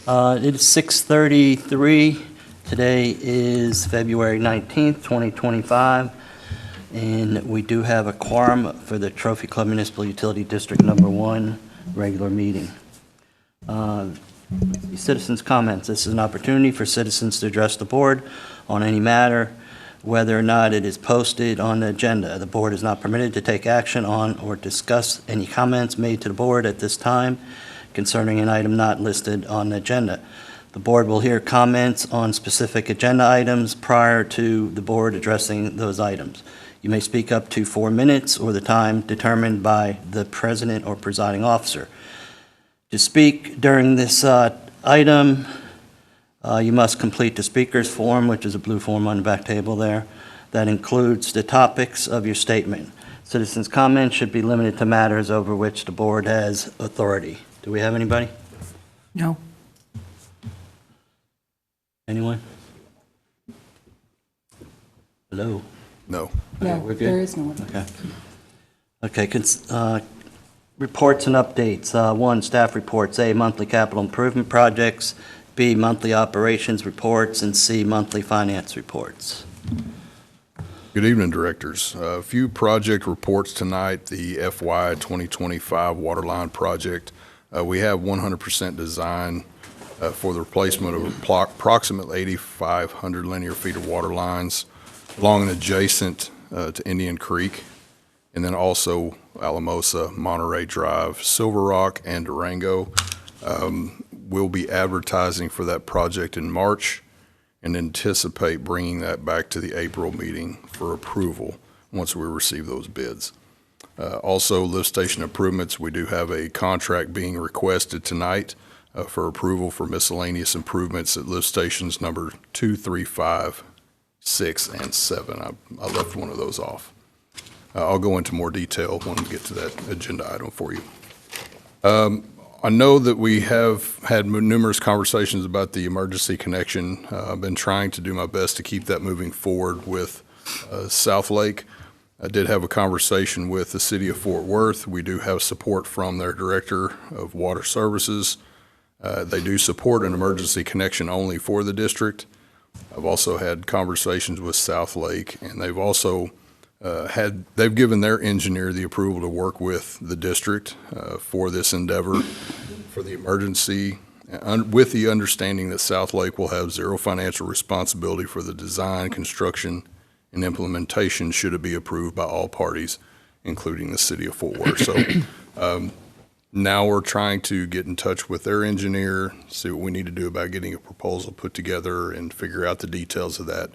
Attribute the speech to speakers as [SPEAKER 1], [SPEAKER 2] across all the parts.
[SPEAKER 1] It is 6:33. Today is February 19th, 2025, and we do have a quorum for the Trophy Club Municipal Utility District Number 1 regular meeting. Citizens' comments. This is an opportunity for citizens to address the board on any matter, whether or not it is posted on the agenda. The board is not permitted to take action on or discuss any comments made to the board at this time concerning an item not listed on the agenda. The board will hear comments on specific agenda items prior to the board addressing those items. You may speak up to 4 minutes or the time determined by the president or presiding officer. To speak during this item, you must complete the speaker's form, which is a blue form on the back table there. That includes the topics of your statement. Citizens' comments should be limited to matters over which the board has authority. Do we have anybody?
[SPEAKER 2] No.
[SPEAKER 1] Anyone? Hello?
[SPEAKER 3] No.
[SPEAKER 1] Okay,
[SPEAKER 2] No,
[SPEAKER 1] we're good?
[SPEAKER 2] there is no one.
[SPEAKER 1] Okay. Reports and updates. 1, staff reports. A, monthly capital improvement projects. B, monthly operations reports. And C, monthly finance reports.
[SPEAKER 3] Good evening, directors. A few project reports tonight. The FY 2025 waterline project. We have 100% design for the replacement of approximately 8,500 linear feet of water lines along and adjacent to Indian Creek, and then also Alamosa, Monterey Drive, Silver Rock, and Durango. We'll be advertising for that project in March and anticipate bringing that back to the April meeting for approval once we receive those bids. Also, lift station improvements, we do have a contract being requested tonight for approval for miscellaneous improvements at lift stations number 2, 3, 5, 6, and 7. I left one of those off. I'll go into more detail when we get to that agenda item for you. I know that we have had numerous conversations about the emergency connection. I've been trying to do my best to keep that moving forward with South Lake. I did have a conversation with the city of Fort Worth. We do have support from their director of water services. They do support an emergency connection only for the district. I've also had conversations with South Lake, and they've also they've given their engineer the approval to work with the district for this endeavor for the emergency, with the understanding that South Lake will have zero financial responsibility for the design, construction, and implementation should it be approved by all parties, including the city of Fort Worth. So now we're trying to get in touch with their engineer, see what we need to do about getting a proposal put together and figure out the details of that.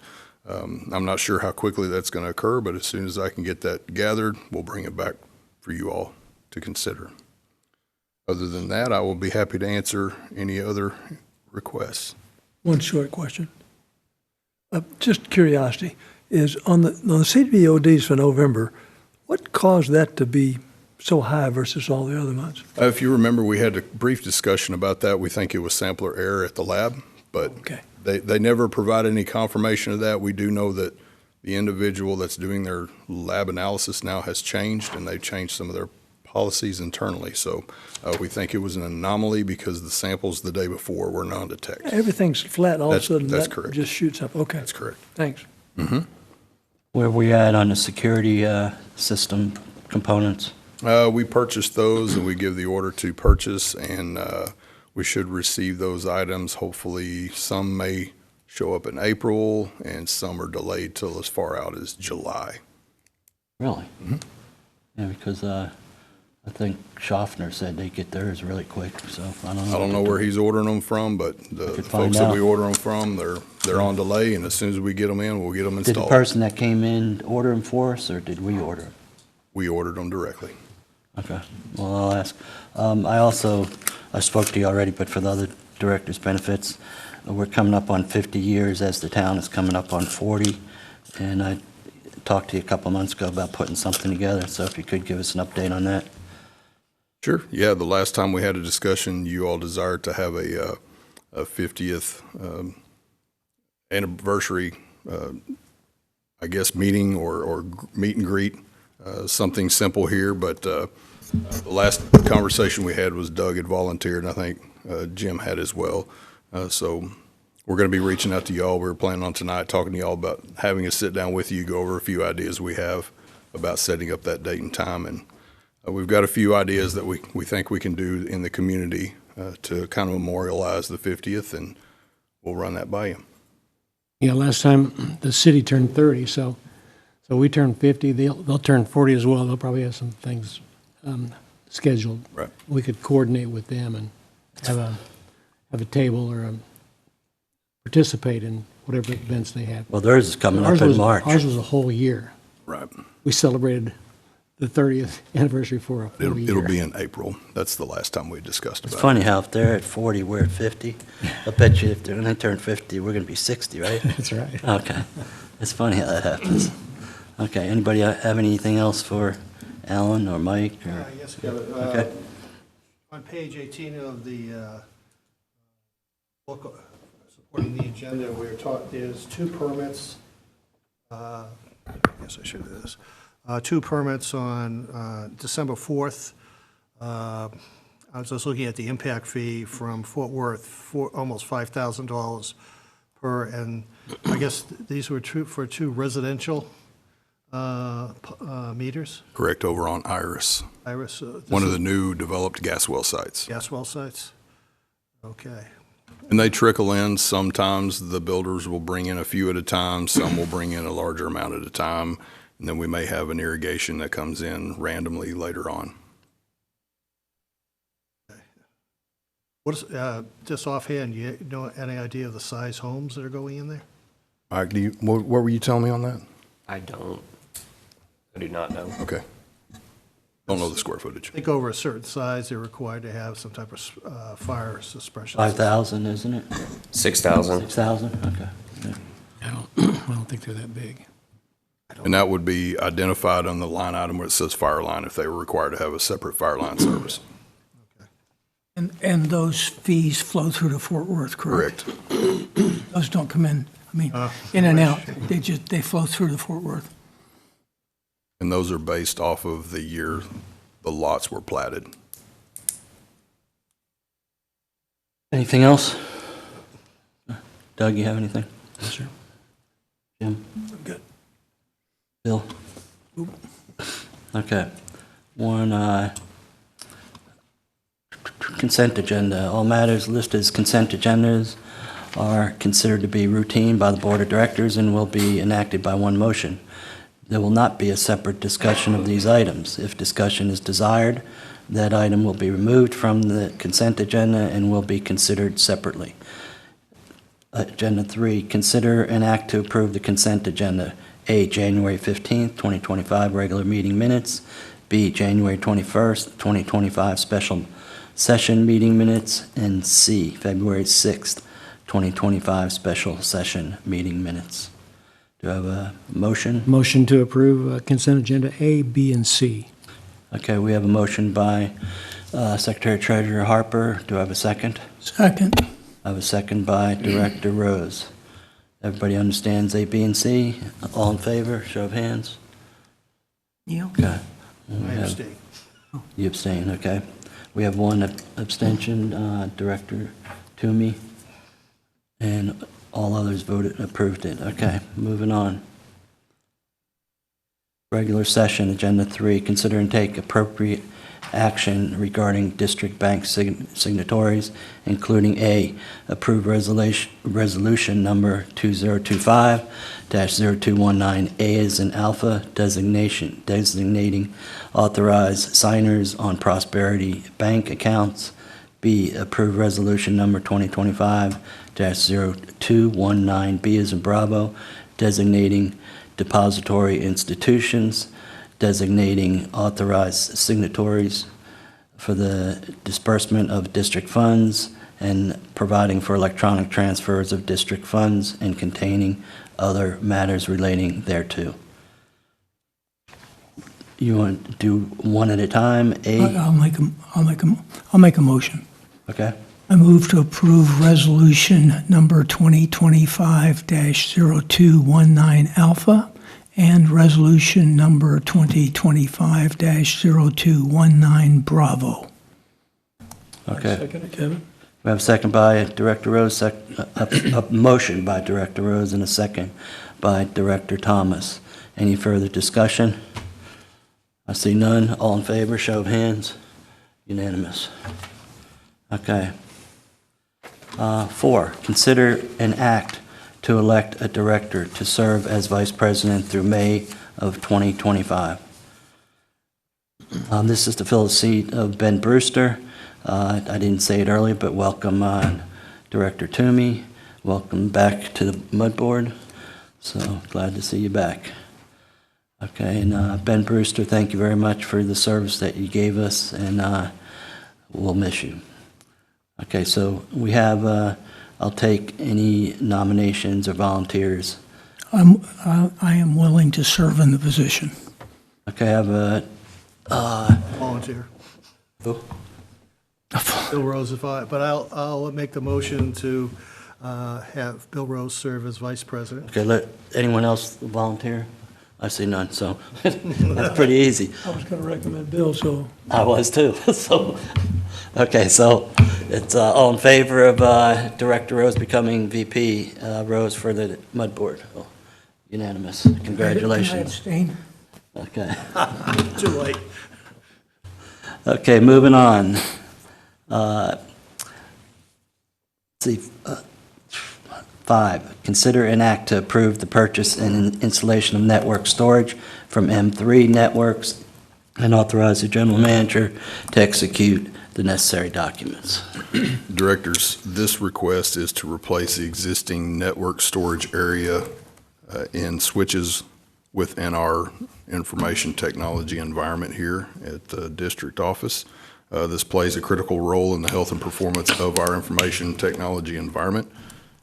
[SPEAKER 3] I'm not sure how quickly that's going to occur, but as soon as I can get that gathered, we'll bring it back for you all to consider. Other than that, I will be happy to answer any other requests.
[SPEAKER 4] One short question. Just curiosity, is on the CBODs for November, what caused that to be so high versus all the other months?
[SPEAKER 3] If you remember, we had a brief discussion about that. We think it was sampler error at the lab, but
[SPEAKER 4] Okay.
[SPEAKER 3] They never provided any confirmation of that. We do know that the individual that's doing their lab analysis now has changed, and they've changed some of their policies internally. So we think it was an anomaly because the samples the day before were non-detect.
[SPEAKER 4] Everything's flat, all of a sudden
[SPEAKER 3] That's
[SPEAKER 4] that
[SPEAKER 3] correct.
[SPEAKER 4] just shoots up. Okay.
[SPEAKER 3] That's correct.
[SPEAKER 4] Thanks.
[SPEAKER 1] Where we at on the security system components?
[SPEAKER 3] We purchased those, and we give the order to purchase, and we should receive those items. Hopefully, some may show up in April, and some are delayed till as far out as July.
[SPEAKER 1] Really? Yeah, because I think Schaffner said they get theirs really quick, so I don't know.
[SPEAKER 3] I don't know where he's ordering them from, but the
[SPEAKER 1] could
[SPEAKER 3] folks
[SPEAKER 1] find
[SPEAKER 3] that we
[SPEAKER 1] out.
[SPEAKER 3] order them from, they're on delay, and as soon as we get them in, we'll get them
[SPEAKER 1] Did the
[SPEAKER 3] installed.
[SPEAKER 1] person that came in order them for us, or did we order them?
[SPEAKER 3] We ordered them directly.
[SPEAKER 1] Okay, well, I'll ask. I spoke to you already, but for the other directors' benefits, we're coming up on 50 years as the town is coming up on 40, and I talked to you a couple months ago about putting something together, so if you could give us an update on that.
[SPEAKER 3] Sure. Yeah, the last time we had a discussion, you all desired to have a 50th anniversary, I guess, meeting or meet and greet, something simple here. But the last conversation we had was Doug had volunteered, and I think Jim had as well. So we're going to be reaching out to y'all. We were planning on tonight talking to y'all about having a sit down with you, go over a few ideas we have about setting up that date and time. And we've got a few ideas that we think we can do in the community to kind of memorialize the 50th, and we'll run that by you.
[SPEAKER 2] Yeah, last time the city turned 30, so we turned 50. They'll turn 40 as well. They'll probably have some things scheduled.
[SPEAKER 3] Right.
[SPEAKER 2] We could coordinate with them and have a table or participate in whatever events they have.
[SPEAKER 1] Well, theirs is coming up in March.
[SPEAKER 2] Ours was a whole year.
[SPEAKER 3] Right.
[SPEAKER 2] We celebrated the 30th anniversary for a full year.
[SPEAKER 3] It'll be in April. That's the last time we discussed
[SPEAKER 1] It's
[SPEAKER 3] about
[SPEAKER 1] funny how if they're at 40, we're at 50. I bet you if they're going to turn 50, we're going to be 60, right?
[SPEAKER 2] That's right.
[SPEAKER 1] Okay. It's funny how that happens. Okay, anybody have anything else for Alan or Mike? Or?
[SPEAKER 5] Yes, Kevin.
[SPEAKER 1] Okay.
[SPEAKER 5] On page 18 of the book supporting the agenda, we're taught there's two permits. I guess I should do this. Two permits on December 4th. I was just looking at the impact fee from Fort Worth, for almost $5,000 per, and I guess these were for two residential meters.
[SPEAKER 3] Correct, over on Iris,
[SPEAKER 5] Iris,
[SPEAKER 3] one of the new developed gas well sites.
[SPEAKER 5] gas well sites. Okay.
[SPEAKER 3] And they trickle in. Sometimes the builders will bring in a few at a time. Some will bring in a larger amount at a time. And then we may have an irrigation that comes in randomly later on.
[SPEAKER 5] What is, just offhand, you know any idea of the size homes that are going in there?
[SPEAKER 3] Mike, what were you telling me on that?
[SPEAKER 6] I don't. I do not know.
[SPEAKER 3] Okay. Don't know the square footage.
[SPEAKER 5] I think over a certain size, they're required to have some type of fire suppression.
[SPEAKER 1] 5,000, isn't it?
[SPEAKER 6] 6,000.
[SPEAKER 1] 6,000? Okay. Yeah.
[SPEAKER 2] I don't think they're that big.
[SPEAKER 3] And that would be identified on the line item where it says fire line if they were required to have a separate fire line service.
[SPEAKER 7] And those fees flow through to Fort Worth, correct?
[SPEAKER 3] Correct.
[SPEAKER 7] Those don't come in, in and out. They flow through to Fort Worth.
[SPEAKER 3] And those are based off of the year the lots were platted.
[SPEAKER 1] Anything else? Doug, you have anything?
[SPEAKER 2] Yes, sir.
[SPEAKER 1] Jim?
[SPEAKER 4] Good.
[SPEAKER 1] Bill? Okay. One, consent agenda. All matters listed as consent agendas are considered to be routine by the Board of Directors and will be enacted by one motion. There will not be a separate discussion of these items. If discussion is desired, that item will be removed from the consent agenda and will be considered separately. Agenda 3, consider and act to approve the consent agenda. A, January 15th, 2025 regular meeting minutes. B, January 21st, 2025 special session meeting minutes. And C, February 6th, 2025 special session meeting minutes. Do I have a motion?
[SPEAKER 2] Motion to approve consent agenda A, B, and C.
[SPEAKER 1] Okay, we have a motion by Secretary Treasurer Harper. Do I have a second?
[SPEAKER 7] Second.
[SPEAKER 1] I have a second by Director Rose. Everybody understands A, B, and C? All in favor? Show of hands.
[SPEAKER 7] Yeah.
[SPEAKER 1] Okay.
[SPEAKER 5] I abstain.
[SPEAKER 1] You abstain, okay. We have one abstention, Director Toomey, and all others approved it. Okay, moving on. Regular session, Agenda 3, consider and take appropriate action regarding district bank signatories, including A, approve resolution number 2025-0219A as an alpha designating authorized signers on Prosperity Bank accounts. B, approve resolution number 2025-0219B as in Bravo, designating depository institutions, designating authorized signatories for the disbursement of district funds, and providing for electronic transfers of district funds and containing other matters relating thereto. You want to do one at a time? A?
[SPEAKER 7] I'll make a motion.
[SPEAKER 1] Okay.
[SPEAKER 7] I move to approve resolution number 2025-0219 Alpha and resolution number 2025-0219 Bravo.
[SPEAKER 1] Okay.
[SPEAKER 4] Second, Kevin?
[SPEAKER 1] We have a second by Director Rose, a motion by Director Rose and a second by Director Thomas. Any further discussion? I see none. All in favor, show of hands. Unanimous. Okay. 4, consider an act to elect a director to serve as vice president through May of 2025. This is to fill the seat of Ben Brewster. I didn't say it earlier, but welcome Director Toomey. Welcome back to the Mud Board. So glad to see you back. Okay, and Ben Brewster, thank you very much for the service that you gave us, and we'll miss you. Okay, so we have, I'll take any nominations or volunteers.
[SPEAKER 7] I am willing to serve in the position.
[SPEAKER 1] Okay, I have a,
[SPEAKER 5] Volunteer.
[SPEAKER 1] who?
[SPEAKER 5] Bill Rose, but I'll make the motion to have Bill Rose serve as vice president.
[SPEAKER 1] Okay, let anyone else volunteer? I see none, so that's pretty easy.
[SPEAKER 4] I was going to recommend Bill, so
[SPEAKER 1] I was too, so, okay, so it's all in favor of Director Rose becoming VP Rose for the Mud Board. Oh, unanimous.
[SPEAKER 7] Can I
[SPEAKER 1] Congratulations.
[SPEAKER 7] abstain?
[SPEAKER 1] Okay.
[SPEAKER 5] Too late.
[SPEAKER 1] Okay, moving on. Let's see, 5, consider an act to approve the purchase and installation of network storage from M3 Networks and authorize the general manager to execute the necessary documents.
[SPEAKER 3] Directors, this request is to replace the existing network storage area in switches within our information technology environment here at the district office. This plays a critical role in the health and performance of our information technology environment.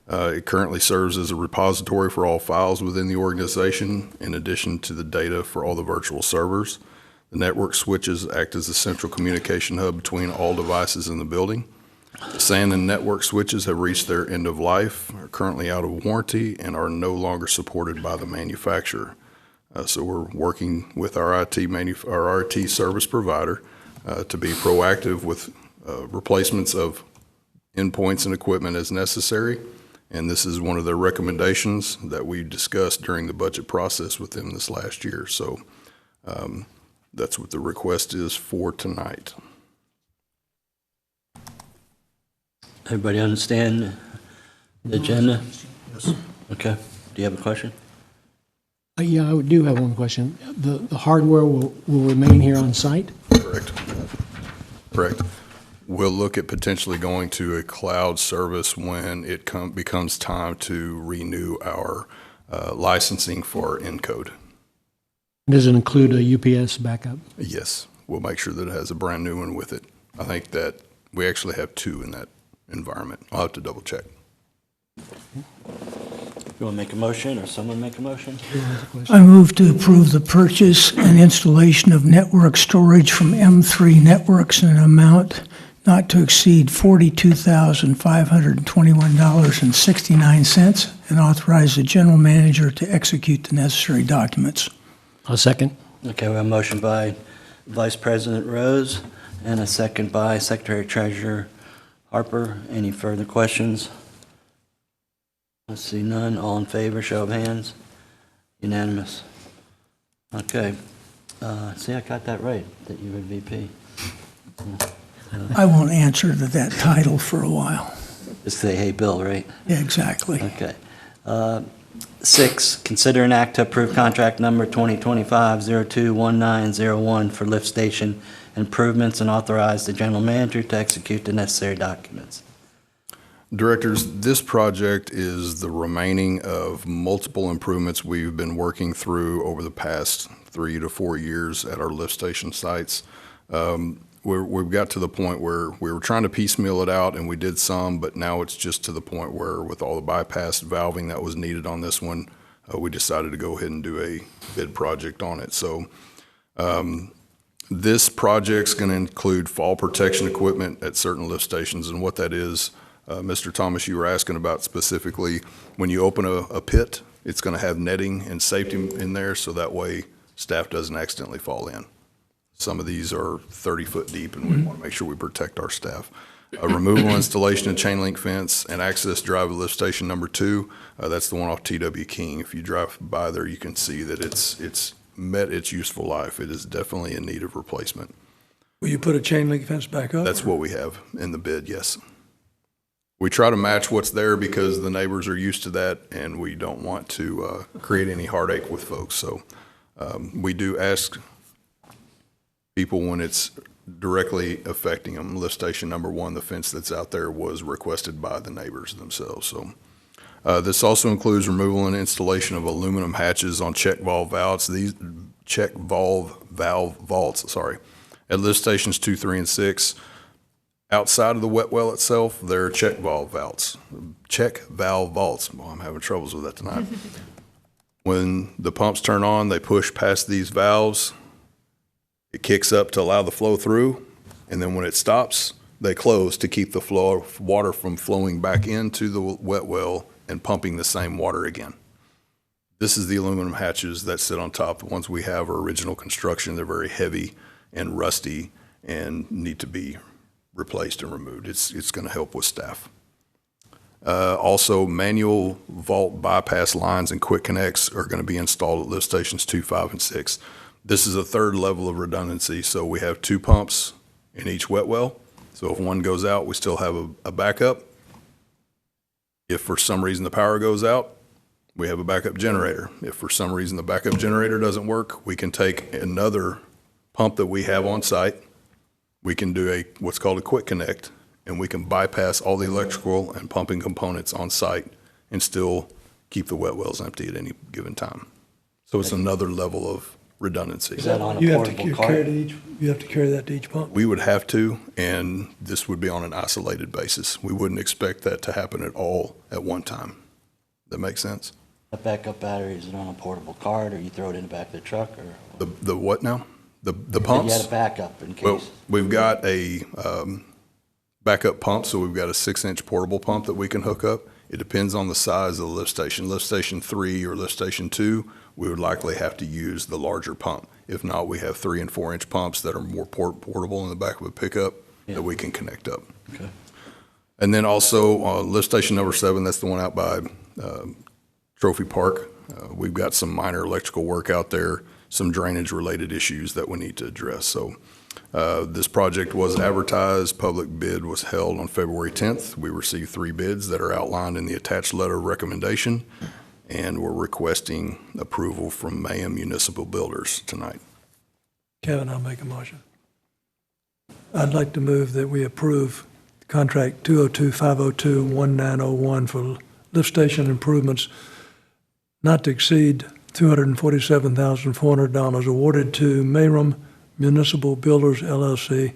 [SPEAKER 3] It currently serves as a repository for all files within the organization, in addition to the data for all the virtual servers. The network switches act as a central communication hub between all devices in the building. The SAN and network switches have reached their end of life, are currently out of warranty, and are no longer supported by the manufacturer. So we're working with our IT service provider to be proactive with replacements of endpoints and equipment as necessary. And this is one of their recommendations that we discussed during the budget process with them this last year. So that's what the request is for tonight.
[SPEAKER 1] Everybody understand the agenda?
[SPEAKER 5] Yes.
[SPEAKER 1] Okay. Do you have a question?
[SPEAKER 2] Yeah, I do have one question. The hardware will remain here on site?
[SPEAKER 3] Correct. Correct. We'll look at potentially going to a cloud service when it becomes time to renew our licensing for our encode.
[SPEAKER 2] Does it include a UPS backup?
[SPEAKER 3] Yes, we'll make sure that it has a brand new one with it. I think that we actually have 2 in that environment. I'll have to double check.
[SPEAKER 1] You want to make a motion, or someone make a motion?
[SPEAKER 7] I move to approve the purchase and installation of network storage from M3 Networks in an amount not to exceed $42,521.69 and authorize the general manager to execute the necessary documents.
[SPEAKER 2] A second.
[SPEAKER 1] Okay, we have a motion by Vice President Rose and a second by Secretary Treasurer Harper. Any further questions? I see none. All in favor, show of hands. Unanimous. Okay. See, I got that right, that you were VP.
[SPEAKER 7] I won't answer to that title for a while.
[SPEAKER 1] Just say, hey, Bill, right?
[SPEAKER 7] Yeah, exactly.
[SPEAKER 1] Okay. 6, consider an act to approve contract number 2025-02-1901 for lift station improvements and authorize the general manager to execute the necessary documents.
[SPEAKER 3] Directors, this project is the remaining of multiple improvements we've been working through over the past 3 to 4 years at our lift station sites. We've got to the point where we were trying to piecemeal it out, and we did some, but now it's just to the point where with all the bypass valving that was needed on this one, we decided to go ahead and do a bid project on it. So this project's going to include fall protection equipment at certain lift stations, and what that is, Mr. Thomas, you were asking about specifically, when you open a pit, it's going to have netting and safety in there, so that way staff doesn't accidentally fall in. Some of these are 30-foot deep, and we want to make sure we protect our staff. Removal, installation of chain link fence and access drive at lift station number 2. That's the one off T.W. King. If you drive by there, you can see that it's met its useful life. It is definitely in need of replacement.
[SPEAKER 4] Will you put a chain link fence back up?
[SPEAKER 3] That's what we have in the bid, yes. We try to match what's there because the neighbors are used to that, and we don't want to create any heartache with folks. So we do ask people when it's directly affecting them. Lift station number 1, the fence that's out there was requested by the neighbors themselves. So this also includes removal and installation of aluminum hatches on check valve vaults. These check valve vaults, at lift stations 2, 3, and 6. Outside of the wet well itself, there are check valve vaults. Check valve vaults. Well, I'm having troubles with that tonight. When the pumps turn on, they push past these valves. It kicks up to allow the flow through, and then when it stops, they close to keep the flow of water from flowing back into the wet well and pumping the same water again. This is the aluminum hatches that sit on top. The ones we have are original construction. They're very heavy and rusty and need to be replaced and removed. It's going to help with staff. Also, manual vault bypass lines and quick connects are going to be installed at lift stations 2, 5, and 6. This is a third level of redundancy. So we have 2 pumps in each wet well. So if one goes out, we still have a backup. If for some reason the power goes out, we have a backup generator. If for some reason the backup generator doesn't work, we can take another pump that we have on site. We can do what's called a quick connect, and we can bypass all the electrical and pumping components on site and still keep the wet wells empty at any given time. So it's another level of redundancy.
[SPEAKER 1] Is that on
[SPEAKER 4] You
[SPEAKER 1] a
[SPEAKER 4] have to
[SPEAKER 1] portable
[SPEAKER 4] carry
[SPEAKER 1] cart?
[SPEAKER 4] you have to carry that to each pump?
[SPEAKER 3] We would have to, and this would be on an isolated basis. We wouldn't expect that to happen at all at one time. That makes sense?
[SPEAKER 1] A backup battery, is it on a portable cart, or you throw it in the back of the truck, or?
[SPEAKER 3] The what now? The
[SPEAKER 1] You
[SPEAKER 3] pumps?
[SPEAKER 1] had a backup in
[SPEAKER 3] Well,
[SPEAKER 1] case.
[SPEAKER 3] we've got a backup pump, so we've got a 6-inch portable pump that we can hook up. It depends on the size of the lift station. Lift station 3 or lift station 2, we would likely have to use the larger pump. If not, we have 3- and 4-inch pumps that are more portable in the back of a pickup that we can connect up.
[SPEAKER 1] Okay.
[SPEAKER 3] And then also lift station number 7, that's the one out by Trophy Park. We've got some minor electrical work out there, some drainage-related issues that we need to address. So this project was advertised. Public bid was held on February 10th. We received 3 bids that are outlined in the attached letter of recommendation, and we're requesting approval from Mayhem Municipal Builders tonight.
[SPEAKER 4] Kevin, I'll make a motion. I'd like to move that we approve contract 202-502-1901 for lift station improvements not to exceed $247,400 awarded to Mayhem Municipal Builders LLC,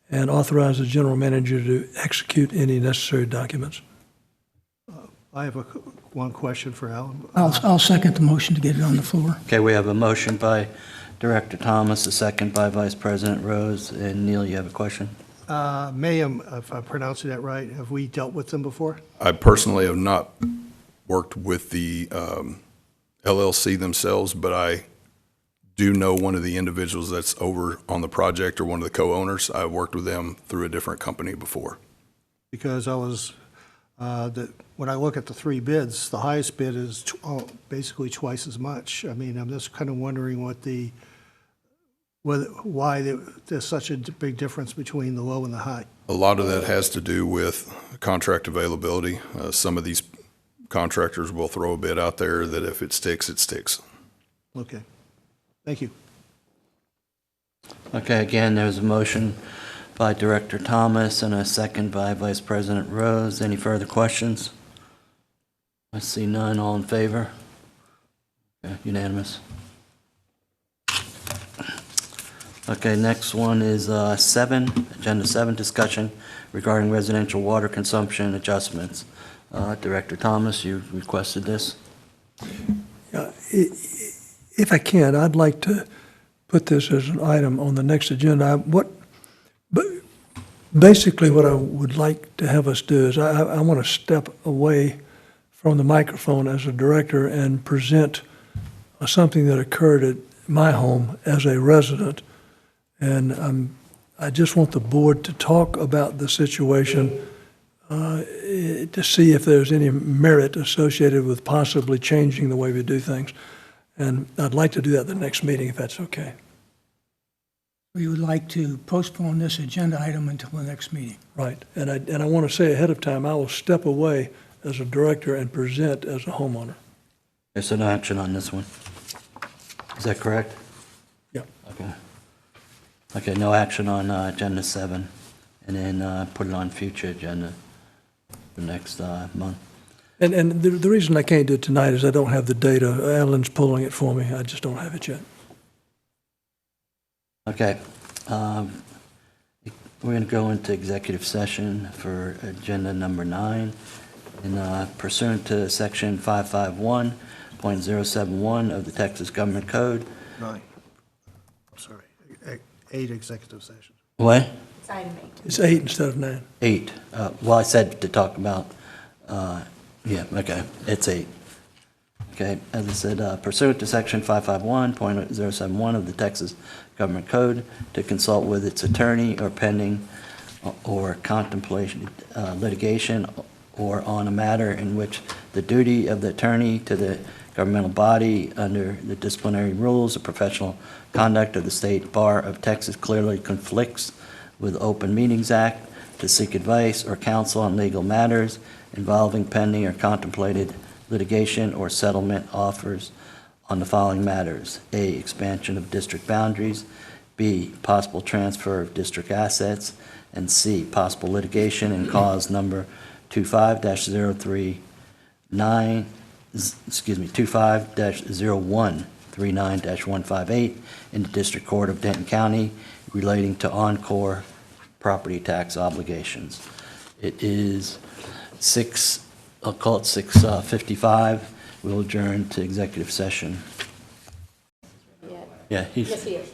[SPEAKER 4] and authorize the general manager to execute any necessary documents.
[SPEAKER 5] I have one question for Alan.
[SPEAKER 7] I'll second the motion to get it on the floor.
[SPEAKER 1] Okay, we have a motion by Director Thomas, a second by Vice President Rose, and Neil, you have a question?
[SPEAKER 5] Mayhem, if I'm pronouncing that right, have we dealt with them before?
[SPEAKER 3] I personally have not worked with the LLC themselves, but I do know one of the individuals that's over on the project, or one of the co-owners. I've worked with them through a different company before.
[SPEAKER 5] Because I was, when I look at the 3 bids, the highest bid is basically twice as much. I mean, I'm just kind of wondering why there's such a big difference between the low and the high.
[SPEAKER 3] A lot of that has to do with contract availability. Some of these contractors will throw a bid out there that if it sticks, it sticks.
[SPEAKER 5] Okay. Thank you.
[SPEAKER 1] Okay, again, there's a motion by Director Thomas and a second by Vice President Rose. Any further questions? I see none. All in favor? Okay, unanimous. Okay, next one is 7, Agenda 7, discussion regarding residential water consumption adjustments. Director Thomas, you requested this.
[SPEAKER 4] If I can, I'd like to put this as an item on the next agenda. Basically, what I would like to have us do is I want to step away from the microphone as a director and present something that occurred at my home as a resident. And I just want the board to talk about the situation to see if there's any merit associated with possibly changing the way we do things. And I'd like to do that at the next meeting, if that's okay.
[SPEAKER 7] We would like to postpone this agenda item until the next meeting.
[SPEAKER 4] Right. And I want to say ahead of time, I will step away as a director and present as a homeowner.
[SPEAKER 1] There's no action on this one. Is that correct?
[SPEAKER 4] Yeah.
[SPEAKER 1] Okay. Okay, no action on agenda 7, and then put it on future agenda for next month.
[SPEAKER 4] And the reason I can't do it tonight is I don't have the data. Alan's pulling it for me. I just don't have it yet.
[SPEAKER 1] Okay. We're going to go into executive session for agenda number 9. And pursuant to section 551.071 of the Texas Government Code.
[SPEAKER 5] 9. Sorry, 8 executive sessions.
[SPEAKER 1] What?
[SPEAKER 8] It's item 8.
[SPEAKER 4] It's 8 instead of 9.
[SPEAKER 1] 8. Well, I said to talk about, yeah, okay, it's 8. Okay, as I said, pursuant to section 551.071 of the Texas Government Code, to consult with its attorney or pending or contemplation litigation or on a matter in which the duty of the attorney to the governmental body under the disciplinary rules of professional conduct of the State Bar of Texas clearly conflicts with the Open Meetings Act, to seek advice or counsel on legal matters involving pending or contemplated litigation or settlement offers on the following matters: A, expansion of district boundaries; B, possible transfer of district assets; and C, possible litigation in cause number 25-0139-158 in the District Court of Denton County relating to Encore property tax obligations. It is 6:55. We'll adjourn to executive session. Yeah,
[SPEAKER 8] Yes, he is.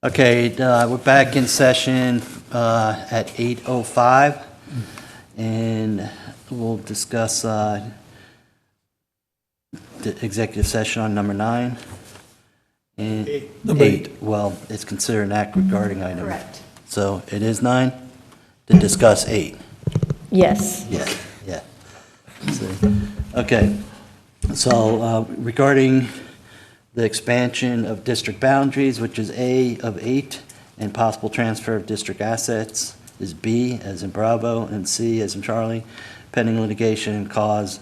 [SPEAKER 1] Okay, we're back in session at 8:05, and we'll discuss the executive session on number 9. And
[SPEAKER 4] Number
[SPEAKER 1] 8, well, it's considered an act regarding item.
[SPEAKER 8] Correct.
[SPEAKER 1] So it is 9 to discuss 8.
[SPEAKER 8] Yes.
[SPEAKER 1] Yeah, yeah. See. Okay, so regarding the expansion of district boundaries, which is A of 8, and possible transfer of district assets is B, as in Bravo, and C, as in Charlie, pending litigation and cause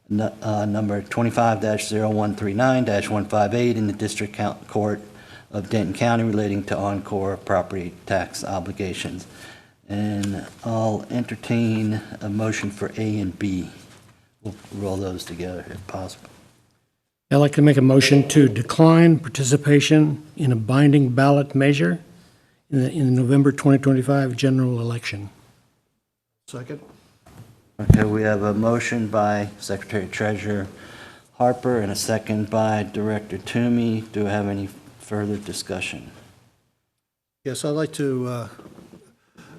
[SPEAKER 1] number 25-0139-158 in the District Court of Denton County relating to Encore property tax obligations. And I'll entertain a motion for A and B. We'll roll those together if possible.
[SPEAKER 2] I'd like to make a motion to decline participation in a binding ballot measure in the November 2025 general election.
[SPEAKER 5] Second?
[SPEAKER 1] Okay, we have a motion by Secretary Treasurer Harper and a second by Director Toomey. Do I have any further discussion?
[SPEAKER 5] Yes, I'd like to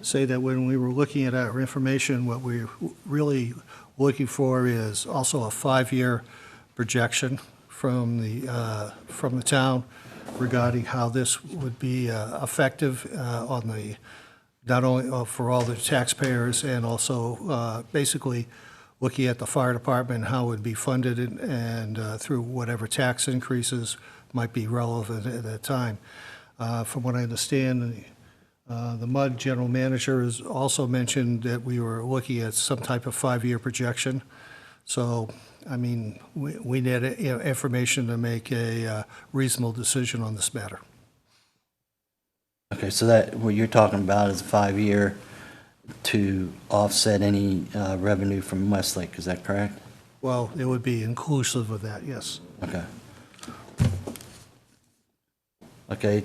[SPEAKER 5] say that when we were looking at our information, what we're really looking for is also a 5-year projection from the town regarding how this would be effective on the, not only for all the taxpayers, and also basically looking at the fire department, how it would be funded and through whatever tax increases might be relevant at that time. From what I understand, the MUD general manager has also mentioned that we were looking at some type of 5-year projection. So, I mean, we need information to make a reasonable decision on this matter.
[SPEAKER 1] Okay, so that, what you're talking about is a 5-year to offset any revenue from Westlake, is that correct?
[SPEAKER 5] Well, it would be inclusive of that, yes.
[SPEAKER 1] Okay. Okay,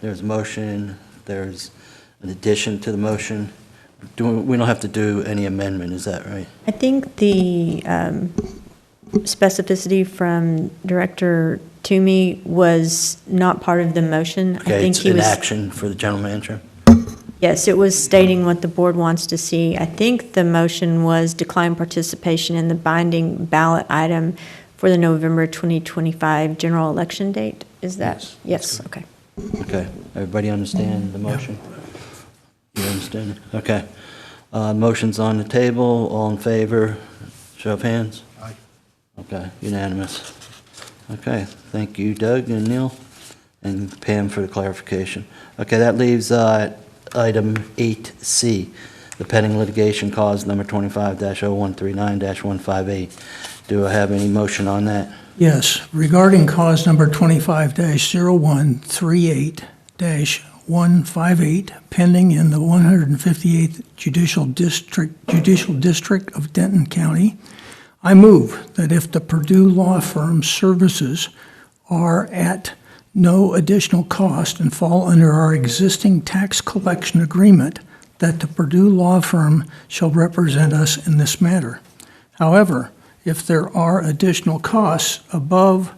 [SPEAKER 1] there's a motion, there's an addition to the motion. We don't have to do any amendment, is that right?
[SPEAKER 8] I think the specificity from Director Toomey was not part of the motion. I
[SPEAKER 1] Okay,
[SPEAKER 8] think
[SPEAKER 1] it's
[SPEAKER 8] he
[SPEAKER 1] an
[SPEAKER 8] was.
[SPEAKER 1] action for the general manager?
[SPEAKER 8] Yes, it was stating what the board wants to see. I think the motion was decline participation in the binding ballot item for the November 2025 general election date. Is that?
[SPEAKER 2] Yes,
[SPEAKER 8] Yes, okay.
[SPEAKER 1] Okay, everybody understand the motion? You understand it? Okay. Motion's on the table, all in favor, show of hands?
[SPEAKER 5] Aye.
[SPEAKER 1] Okay, unanimous. Okay, thank you, Doug and Neil, and Pam for the clarification. Okay, that leaves item 8C, the pending litigation cause number 25-0139-158. Do I have any motion on that?
[SPEAKER 7] Yes, regarding cause number 25-0138-158, pending in the 158th Judicial District of Denton County, I move that if the Purdue Law Firm's services are at no additional cost and fall under our existing tax collection agreement, that the Purdue Law Firm shall represent us in this matter. However, if there are additional costs above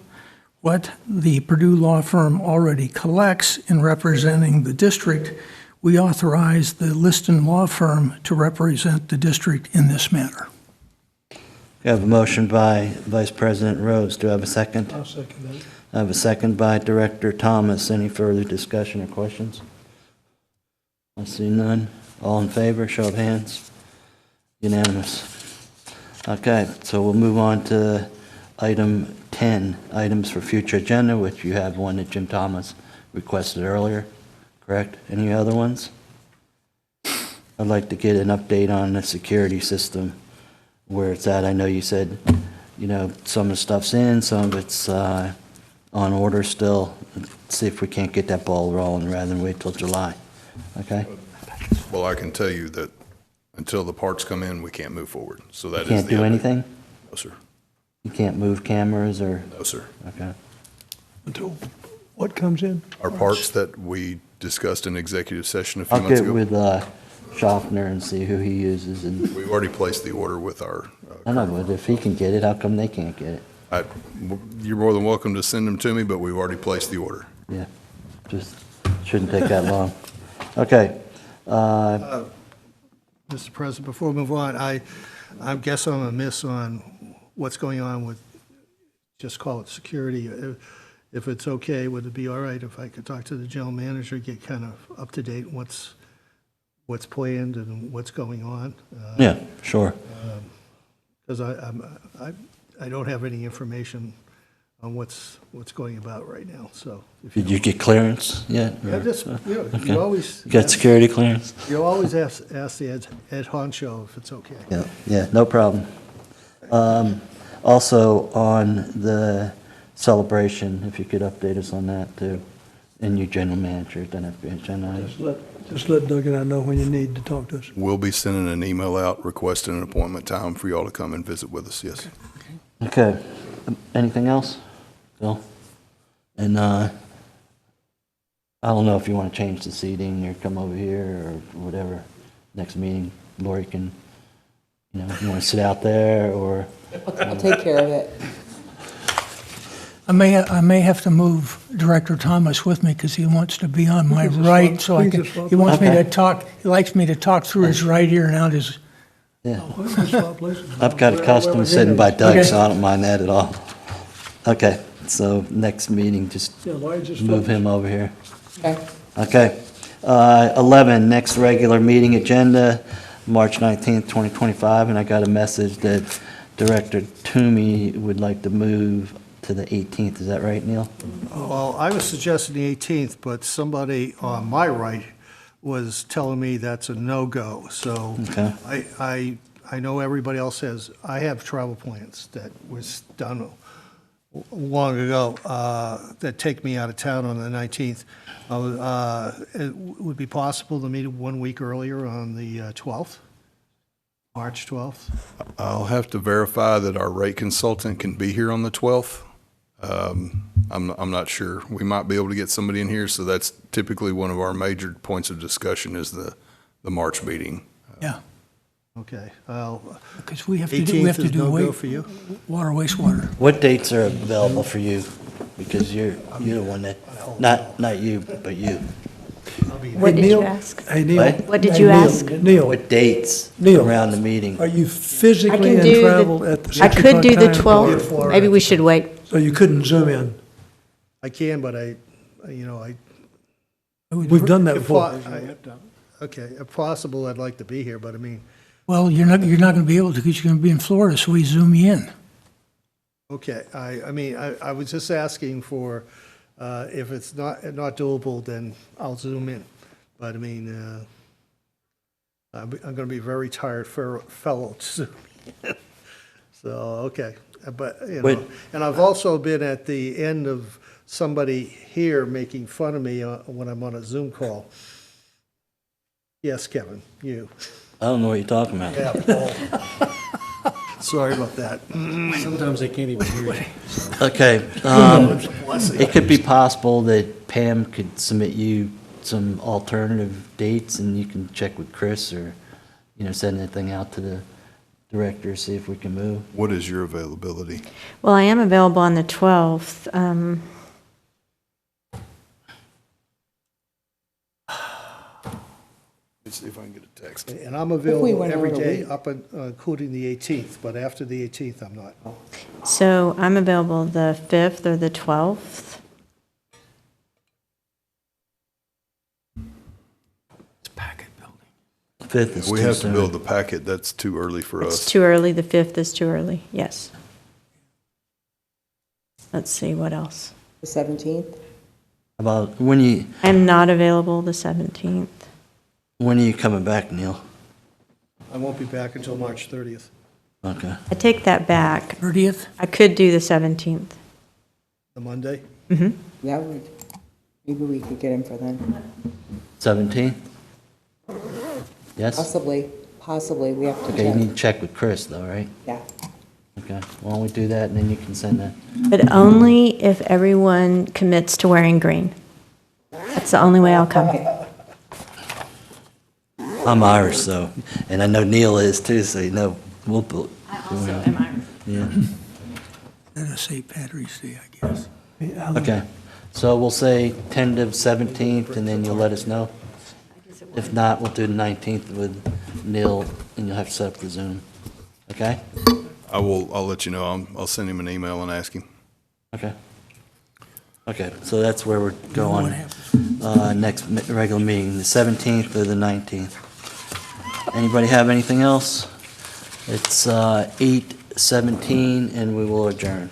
[SPEAKER 7] what the Purdue Law Firm already collects in representing the district, we authorize the Liston Law Firm to represent the district in this matter.
[SPEAKER 1] I have a motion by Vice President Rhodes. Do I have a second?
[SPEAKER 4] I'll second that.
[SPEAKER 1] I have a second by Director Thomas. Any further discussion or questions? I see none. All in favor, show of hands. Unanimous. Okay, so we'll move on to item 10, items for future agenda, which you have one that Jim Thomas requested earlier, correct? Any other ones? I'd like to get an update on the security system, where it's at. I know you said, some of the stuff's in, some of it's on order still. Let's see if we can't get that ball rolling rather than wait till July, okay?
[SPEAKER 3] Well, I can tell you that until the parts come in, we can't move forward. So that is
[SPEAKER 1] Can't
[SPEAKER 3] the
[SPEAKER 1] do
[SPEAKER 3] update.
[SPEAKER 1] anything?
[SPEAKER 3] No, sir.
[SPEAKER 1] You can't move cameras or,
[SPEAKER 3] No, sir.
[SPEAKER 1] okay?
[SPEAKER 4] Until what comes in?
[SPEAKER 3] Our parts that we discussed in executive session a few
[SPEAKER 1] I'll
[SPEAKER 3] months
[SPEAKER 1] get
[SPEAKER 3] ago,
[SPEAKER 1] with Schaffner and see who he uses, and,
[SPEAKER 3] we've already placed the order with our,
[SPEAKER 1] I know, but if he can get it, how come they can't get it?
[SPEAKER 3] you're more than welcome to send them to me, but we've already placed the order.
[SPEAKER 1] Yeah, just shouldn't take that long. Okay,
[SPEAKER 5] Mr. President, before we move on, I guess I'm amiss on what's going on with, just call it security. If it's okay, would it be all right if I could talk to the general manager, get kind of up to date what's planned and what's going on?
[SPEAKER 1] yeah, sure.
[SPEAKER 5] Because I don't have any information on what's going about right now, so. if
[SPEAKER 1] Did you get clearance yet?
[SPEAKER 5] Yeah,
[SPEAKER 1] or-
[SPEAKER 5] just,
[SPEAKER 1] Okay.
[SPEAKER 5] you always.
[SPEAKER 1] You got security clearance?
[SPEAKER 5] You always ask the Ed Honcho if it's okay.
[SPEAKER 1] Yeah, no problem. Also, on the celebration, if you could update us on that too, and your general manager, it doesn't have to be agenda item.
[SPEAKER 4] Just let Doug and I know when you need to talk to us.
[SPEAKER 3] We'll be sending an email out requesting an appointment time for y'all to come and visit with us, yes.
[SPEAKER 1] Okay, anything else? Bill? And, I don't know if you want to change the seating or come over here or whatever, next meeting, Lori can, you want to sit out there or,
[SPEAKER 9] I'll take care of it.
[SPEAKER 7] I may have to move Director Thomas with me because he wants to be on my right, so I can, he wants me to talk, he likes me to talk through his right ear and out his,
[SPEAKER 1] yeah. I've got a custom sitting by Doug, so I don't mind that at all. Okay, so next meeting, just move him over here.
[SPEAKER 9] Okay.
[SPEAKER 1] Okay. 11, next regular meeting agenda, March 19th, 2025, and I got a message that Director Toomey would like to move to the 18th. Is that right, Neil?
[SPEAKER 5] Well, I was suggesting the 18th, but somebody on my right was telling me that's a no-go. So
[SPEAKER 1] Okay.
[SPEAKER 5] I know everybody else has, I have travel plans that was done long ago that take me out of town on the 19th. It would be possible to meet 1 week earlier on the 12th, March 12th?
[SPEAKER 3] I'll have to verify that our rate consultant can be here on the 12th. I'm not sure. We might be able to get somebody in here, so that's typically one of our major points of discussion is the March meeting.
[SPEAKER 7] yeah.
[SPEAKER 5] Okay.
[SPEAKER 7] Because we have to
[SPEAKER 5] 18th is
[SPEAKER 7] do
[SPEAKER 5] no-go for you?
[SPEAKER 7] water, wastewater.
[SPEAKER 1] What dates are available for you? Because you're the one that, not you, but you.
[SPEAKER 8] What did you ask?
[SPEAKER 4] Hey, Neil.
[SPEAKER 1] What?
[SPEAKER 8] What did
[SPEAKER 4] Hey,
[SPEAKER 8] you
[SPEAKER 4] Neil,
[SPEAKER 8] ask?
[SPEAKER 4] Neil,
[SPEAKER 1] What dates
[SPEAKER 4] Neil.
[SPEAKER 1] around the meeting?
[SPEAKER 4] are you
[SPEAKER 8] I
[SPEAKER 4] physically
[SPEAKER 8] can
[SPEAKER 4] in
[SPEAKER 8] do
[SPEAKER 4] travel at the 6
[SPEAKER 8] I could do the
[SPEAKER 4] o'clock time?
[SPEAKER 8] 12th. Maybe we should wait.
[SPEAKER 4] So you couldn't Zoom in?
[SPEAKER 5] I can, but I
[SPEAKER 4] We've done that
[SPEAKER 5] If
[SPEAKER 4] before.
[SPEAKER 5] Okay, if possible, I'd like to be here, but I mean,
[SPEAKER 7] Well, you're not going to be able to because you're going to be in Florida, so we zoom you in.
[SPEAKER 5] okay, I mean, I was just asking for, if it's not doable, then I'll zoom in. But I mean, I'm going to be a very tired fellow to zoom in. So, okay, but, you
[SPEAKER 1] Wait.
[SPEAKER 5] know, and I've also been at the end of somebody here making fun of me when I'm on a Zoom call. Yes, Kevin, you.
[SPEAKER 1] I don't know what you're talking about.
[SPEAKER 5] Yeah, Paul. Sorry about that.
[SPEAKER 2] Sometimes they can't even hear you.
[SPEAKER 1] Okay, it could be possible that Pam could submit you some alternative dates, and you can check with Chris, or, send anything out to the director, see if we can move.
[SPEAKER 3] What is your availability?
[SPEAKER 8] Well, I am available on the 12th.
[SPEAKER 3] Let's see if I can get a text.
[SPEAKER 5] And I'm
[SPEAKER 9] we
[SPEAKER 5] available
[SPEAKER 9] went
[SPEAKER 5] every
[SPEAKER 9] over a
[SPEAKER 5] day
[SPEAKER 9] week.
[SPEAKER 5] up including the 18th, but after the 18th, I'm not.
[SPEAKER 8] So I'm available the 5th or the 12th.
[SPEAKER 7] It's packet building.
[SPEAKER 1] 5th is
[SPEAKER 3] We
[SPEAKER 1] too
[SPEAKER 3] have to
[SPEAKER 1] soon.
[SPEAKER 3] build the packet. That's too early for
[SPEAKER 8] It's
[SPEAKER 3] us.
[SPEAKER 8] too early, the 5th is too early, yes. Let's see, what else?
[SPEAKER 9] The 17th?
[SPEAKER 1] About, when
[SPEAKER 8] I'm not available the 17th.
[SPEAKER 1] are you coming back, Neil?
[SPEAKER 5] I won't be back until March 30th.
[SPEAKER 1] Okay.
[SPEAKER 8] I take that back.
[SPEAKER 7] 30th?
[SPEAKER 8] I could do the 17th.
[SPEAKER 5] The Monday?
[SPEAKER 9] That would, maybe we could get him for then.
[SPEAKER 1] 17th? Yes?
[SPEAKER 9] Possibly, we have to
[SPEAKER 1] Okay, you need
[SPEAKER 9] check.
[SPEAKER 1] to check with Chris, though, right?
[SPEAKER 9] Yeah.
[SPEAKER 1] Okay, why don't we do that, and then you can send that.
[SPEAKER 8] But only if everyone commits to wearing green. That's the only way I'll come.
[SPEAKER 1] I'm Irish, so, and I know Neil is too, so we'll.
[SPEAKER 8] I also am Irish.
[SPEAKER 1] Yeah,
[SPEAKER 7] Let us say Patrick's Day, I guess.
[SPEAKER 1] okay. So we'll say tentative 17th, and then you'll let us know. If not, we'll do the 19th with Neil, and you'll have to set up the Zoom. Okay?
[SPEAKER 3] I'll let you know. I'll send him an email and ask him.
[SPEAKER 1] Okay. Okay, so that's where we're
[SPEAKER 7] What
[SPEAKER 1] going,
[SPEAKER 7] happens?
[SPEAKER 1] next regular meeting, the 17th or the 19th. Anybody have anything else? It's 8:17, and we will adjourn.